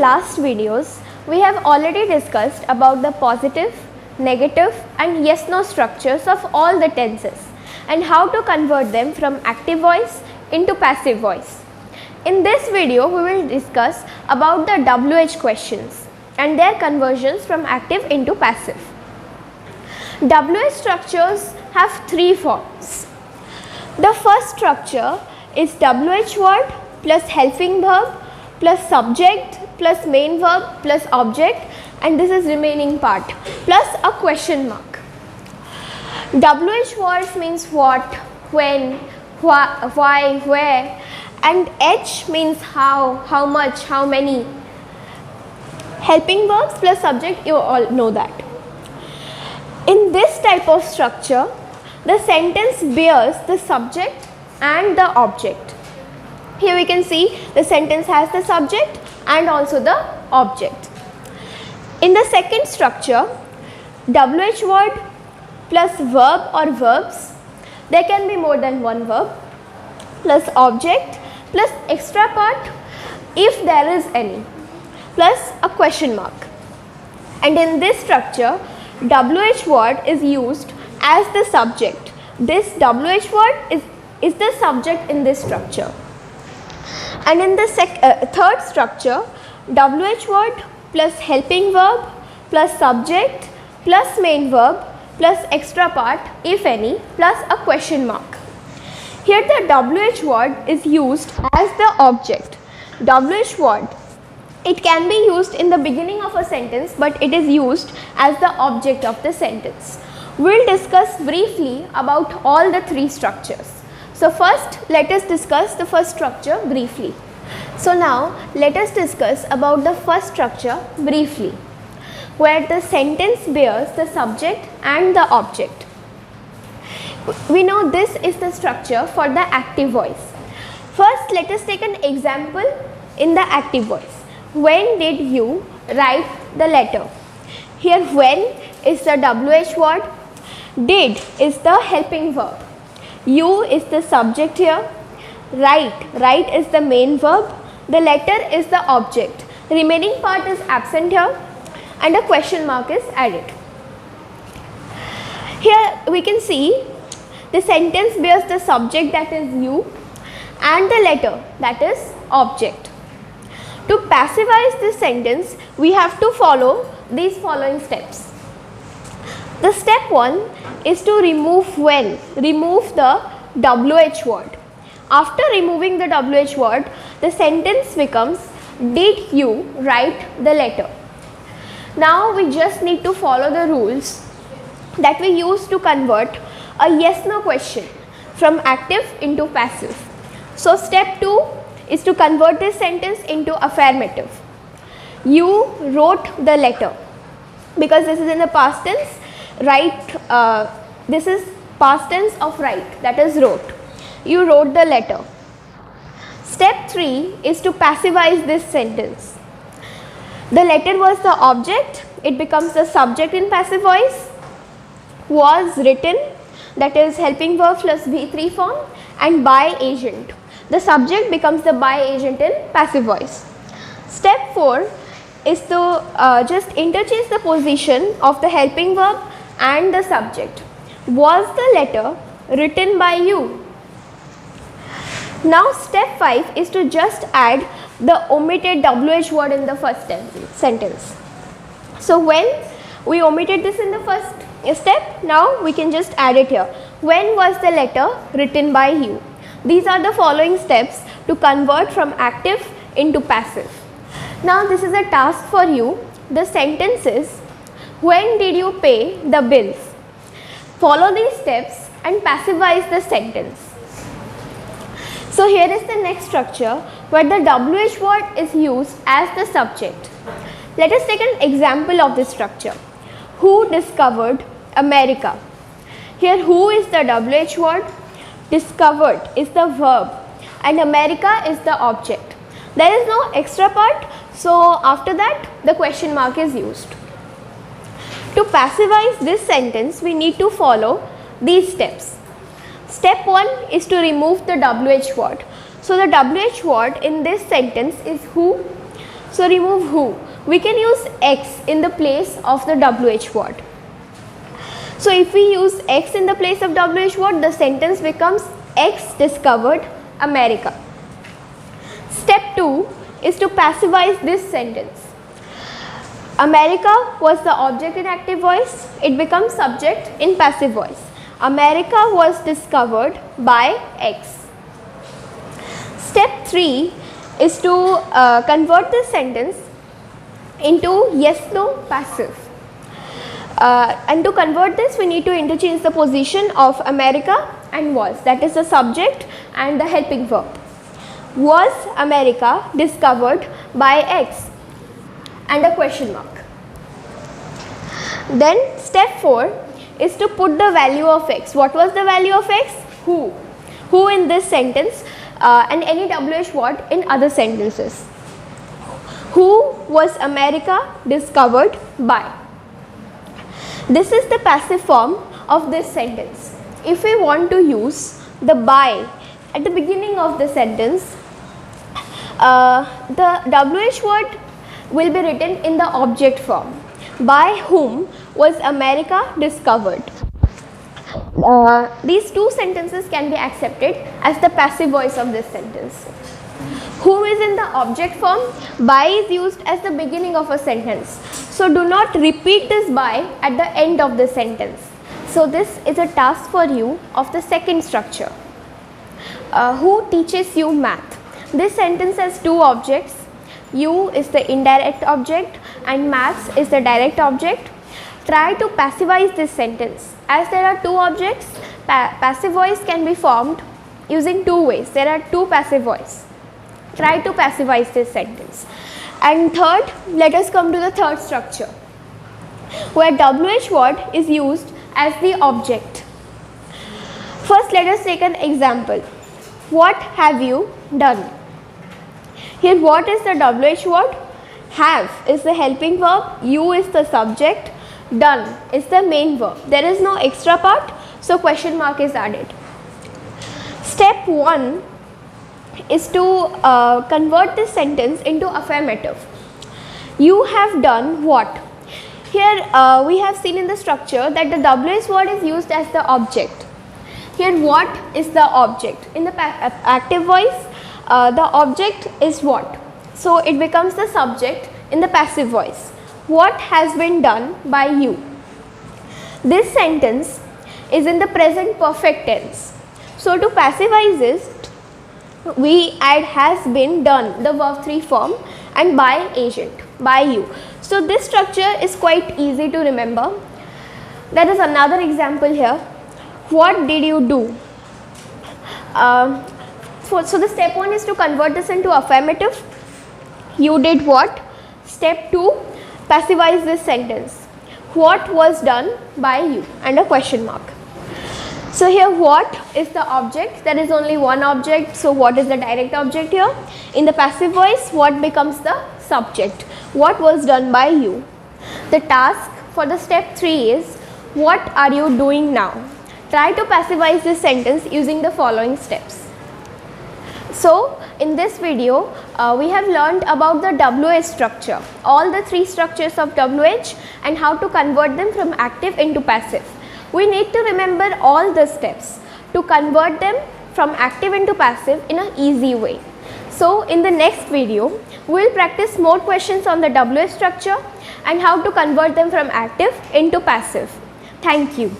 last videos, we have already discussed about the positive, negative and yes-no structures of all the tenses and how to convert them from active voice into passive voice. In this video, we will discuss about the WH questions and their conversions from active into passive. WH structures have three forms. The first structure is WH word plus helping verb plus subject plus main verb plus object, and this is remaining part plus a question mark. WH words means what, when, why, where, and H means how much, how many. Helping verbs plus subject, you all know that. In this type of structure, the sentence bears the subject and the object. Here we can see the sentence has the subject and also the object. In the second structure, WH word plus verb or verbs, there can be more than one verb, plus object plus extra part if there is any, plus a question mark. And in this structure, WH word is used as the subject. This WH word is the subject in this structure. And in the third structure, WH word plus helping verb plus subject plus main verb plus extra part if any plus a question mark. Here the WH word is used as the object. WH word, it can be used in the beginning of a sentence, but it is used as the object of the sentence. We will discuss briefly about all the three structures. So first, let us discuss the first structure briefly. So now, let us discuss about the first structure briefly, where the sentence bears the subject and the object. We know this is the structure for the active voice. First, let us take an example in the active voice. When did you write the letter? Here when is the WH word, did is the helping verb, you is the subject here, write is the main verb, the letter is the object, remaining part is absent here and a question mark is added. Here we can see the sentence bears the subject, that is you, and the letter, that is object. To passivize this sentence, we have to follow these following steps. The step 1 is to remove the WH word. After removing the WH word, the sentence becomes, did you write the letter? Now we just need to follow the rules that we use to convert a yes-no question from active into passive. So step 2 is to convert this sentence into affirmative. You wrote the letter, because this is in the past tense, this is past tense of write, that is wrote. You wrote the letter. Step 3 is to passivize this sentence. The letter was the object, it becomes the subject in passive voice. Was written, that is helping verb plus V3 form, and by agent. The subject becomes the by agent in passive voice. Step 4 is to just interchange the position of the helping verb and the subject. Was the letter written by you? Now step 5 is to just add the omitted WH word in the first sentence. So when we omitted this in the first step, now we can just add it here. When was the letter written by you? These are the following steps to convert from active into passive. Now this is a task for you. The sentence is, when did you pay the bills? Follow these steps and passivize the sentence. So here is the next structure where the WH word is used as the subject. Let us take an example of this structure. Who discovered America? Here who is the WH word, discovered is the verb, and America is the object. There is no extra part, so after that the question mark is used. To passivize this sentence, we need to follow these steps. Step 1 is to remove the WH word. So the WH word in this sentence is who. So remove who. We can use X in the place of the WH word. So if we use X in the place of WH word, the sentence becomes X discovered America. Step 2 is to passivize this sentence. America was the object in active voice. It becomes subject in passive voice. America was discovered by X. Step 3 is to convert this sentence into yes-no passive. And to convert this, we need to interchange the position of America and was, that is the subject and the helping verb. Was America discovered by X? And a question mark. Then step 4 is to put the value of X. What was the value of X? Who. Who in this sentence and any WH word in other sentences. Who was America discovered by? This is the passive form of this sentence. If we want to use the by at the beginning of the sentence, the WH word will be written in the object form. By whom was America discovered? These two sentences can be accepted as the passive voice of this sentence. Who is in the object form, by is used as the beginning of a sentence. So do not repeat this by at the end of the sentence. So this is a task for you of the second structure. Who teaches you math? This sentence has two objects. You is the indirect object and maths is the direct object. Try to passivize this sentence. As there are two objects, passive voice can be formed using two ways. There are two passive voice. Try to passivize this sentence. And third, let us come to the third structure, where WH word is used as the object. First, let us take an example. What have you done? Here, what is the WH word? Have is the helping verb, you is the subject, done is the main verb. There is no extra part, so question mark is added. Step 1 is to convert this sentence into affirmative. You have done what? Here we have seen in the structure that the WH word is used as the object. Here what is the object? In the active voice, the object is what? So it becomes the subject in the passive voice. What has been done by you? This sentence is in the present perfect tense. So to passivize it, we add has been done, the verb 3 form, and by agent, by you. So this structure is quite easy to remember. There is another example here. What did you do? So the step 1 is to convert this into affirmative. You did what? Step 2, passivize this sentence. What was done by you? And a question mark. So here what is the object? There is only one object. So what is the direct object here? In the passive voice, what becomes the subject? What was done by you? The task for the step 3 is, what are you doing now? Try to passivize this sentence using the following steps. So in this video, we have learned about the WH structure, all the 3 structures of WH and how to convert them from active into passive. We need to remember all the steps to convert them from active into passive in an easy way. So in the next video, we will practice more questions on the WH structure and how to convert them from active into passive. Thank you.